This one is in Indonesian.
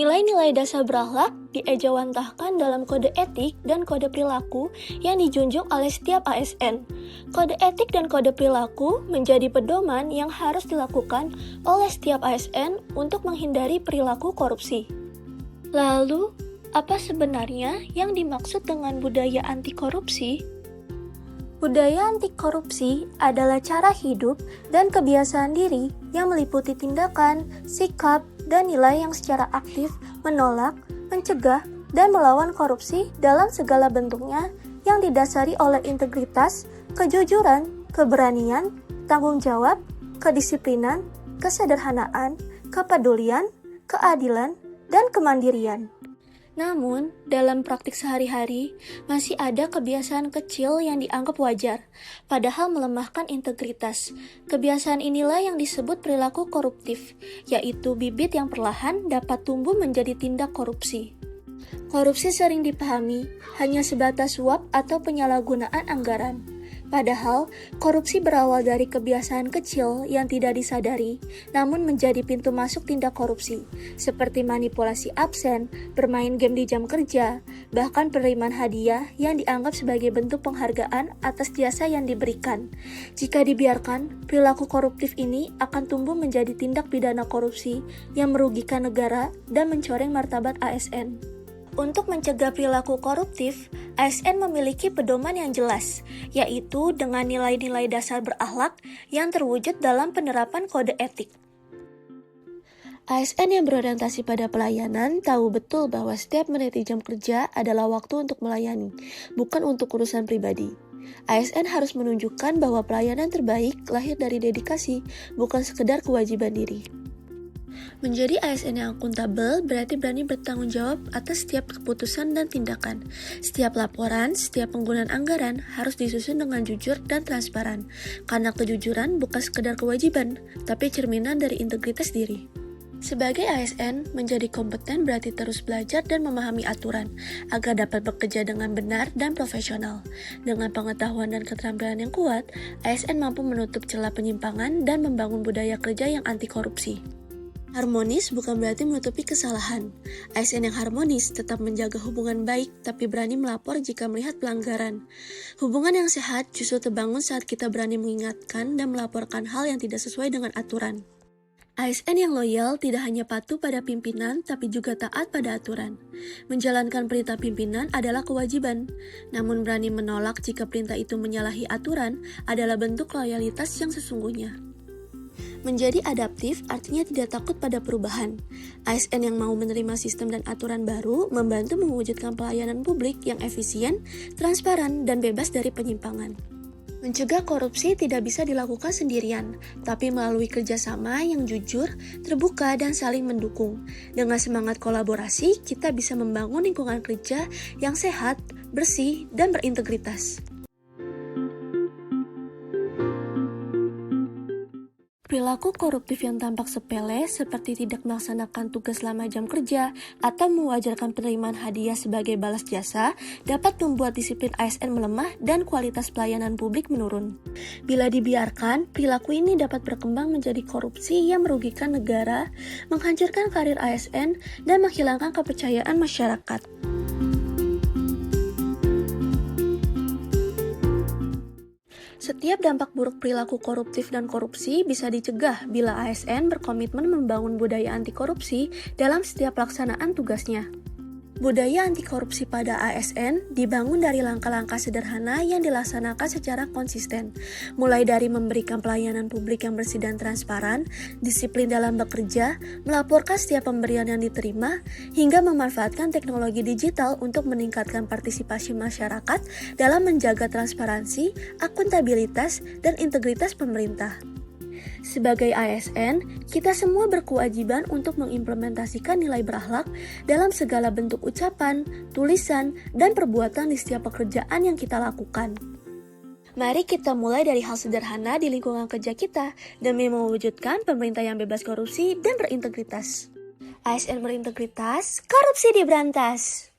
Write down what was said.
Nilai-nilai dasar berakhlak diejawantahkan dalam kode etik dan kode perilaku yang dijunjung oleh setiap ASN. Kode etik dan kode perilaku menjadi pedoman yang harus dilakukan oleh setiap ASN untuk menghindari perilaku korupsi. Lalu, apa sebenarnya yang dimaksud dengan budaya anti korupsi? Budaya anti korupsi adalah cara hidup dan kebiasaan diri yang meliputi tindakan, sikap, dan nilai yang secara aktif menolak, mencegah, dan melawan korupsi dalam segala bentuknya yang didasari oleh integritas, kejujuran, keberanian, tanggung jawab, kedisiplinan, kesederhanaan, kepedulian, keadilan, dan kemandirian. Namun, dalam praktik sehari-hari, masih ada kebiasaan kecil yang dianggap wajar, padahal melemahkan integritas. Kebiasaan inilah yang disebut perilaku koruptif, yaitu bibit yang perlahan dapat tumbuh menjadi tindak korupsi. Korupsi sering dipahami hanya sebatas suap atau penyalahgunaan anggaran. Padahal, korupsi berawal dari kebiasaan kecil yang tidak disadari, namun menjadi pintu masuk tindak korupsi, seperti manipulasi absen, bermain game di jam kerja, bahkan penerimaan hadiah yang dianggap sebagai bentuk penghargaan atas jasa yang diberikan. Jika dibiarkan, perilaku koruptif ini akan tumbuh menjadi tindak pidana korupsi yang merugikan negara dan mencoreng martabat ASN. Untuk mencegah perilaku koruptif, ASN memiliki pedoman yang jelas, yaitu dengan nilai-nilai dasar berakhlak yang terwujud dalam penerapan kode etik. ASN yang berorientasi pada pelayanan tahu betul bahwa setiap menit di jam kerja adalah waktu untuk melayani, bukan untuk urusan pribadi. ASN harus menunjukkan bahwa pelayanan terbaik lahir dari dedikasi, bukan sekedar kewajiban diri. Menjadi ASN yang akuntabel berarti berani bertanggung jawab atas setiap keputusan dan tindakan. Setiap laporan, setiap penggunaan anggaran harus disusun dengan jujur dan transparan, karena kejujuran bukan sekedar kewajiban, tapi cerminan dari integritas diri. Sebagai ASN, menjadi kompeten berarti terus belajar dan memahami aturan, agar dapat bekerja dengan benar dan profesional. Dengan pengetahuan dan keterampilan yang kuat, ASN mampu menutup celah penyimpangan dan membangun budaya kerja yang anti korupsi. Harmonis bukan berarti menutupi kesalahan. ASN yang harmonis tetap menjaga hubungan baik, tapi berani melapor jika melihat pelanggaran. Hubungan yang sehat justru terbangun saat kita berani mengingatkan dan melaporkan hal yang tidak sesuai dengan aturan. ASN yang loyal tidak hanya patuh pada pimpinan, tapi juga taat pada aturan. Menjalankan perintah pimpinan adalah kewajiban, namun berani menolak jika perintah itu menyalahi aturan adalah bentuk loyalitas yang sesungguhnya. Menjadi adaptif artinya tidak takut pada perubahan. ASN yang mau menerima sistem dan aturan baru membantu mewujudkan pelayanan publik yang efisien, transparan, dan bebas dari penyimpangan. Mencegah korupsi tidak bisa dilakukan sendirian, tapi melalui kerjasama yang jujur, terbuka, dan saling mendukung. Dengan semangat kolaborasi, kita bisa membangun lingkungan kerja yang sehat, bersih, dan berintegritas. Perilaku koruptif yang tampak sepele seperti tidak melaksanakan tugas selama jam kerja atau mewajarkan penerimaan hadiah sebagai balas jasa dapat membuat disiplin ASN melemah dan kualitas pelayanan publik menurun. Bila dibiarkan, perilaku ini dapat berkembang menjadi korupsi yang merugikan negara, menghancurkan karir ASN, dan menghilangkan kepercayaan masyarakat. Setiap dampak buruk perilaku koruptif dan korupsi bisa dicegah bila ASN berkomitmen membangun budaya anti korupsi dalam setiap pelaksanaan tugasnya. Budaya anti korupsi pada ASN dibangun dari langkah-langkah sederhana yang dilaksanakan secara konsisten, mulai dari memberikan pelayanan publik yang bersih dan transparan, disiplin dalam bekerja, melaporkan setiap pemberian yang diterima, hingga memanfaatkan teknologi digital untuk meningkatkan partisipasi masyarakat dalam menjaga transparansi, akuntabilitas, dan integritas pemerintah. Sebagai ASN, kita semua berkewajiban untuk mengimplementasikan nilai berakhlak dalam segala bentuk ucapan, tulisan, dan perbuatan di setiap pekerjaan yang kita lakukan. Mari kita mulai dari hal sederhana di lingkungan kerja kita demi mewujudkan pemerintah yang bebas korupsi dan berintegritas. ASN berintegritas, korupsi diberantas.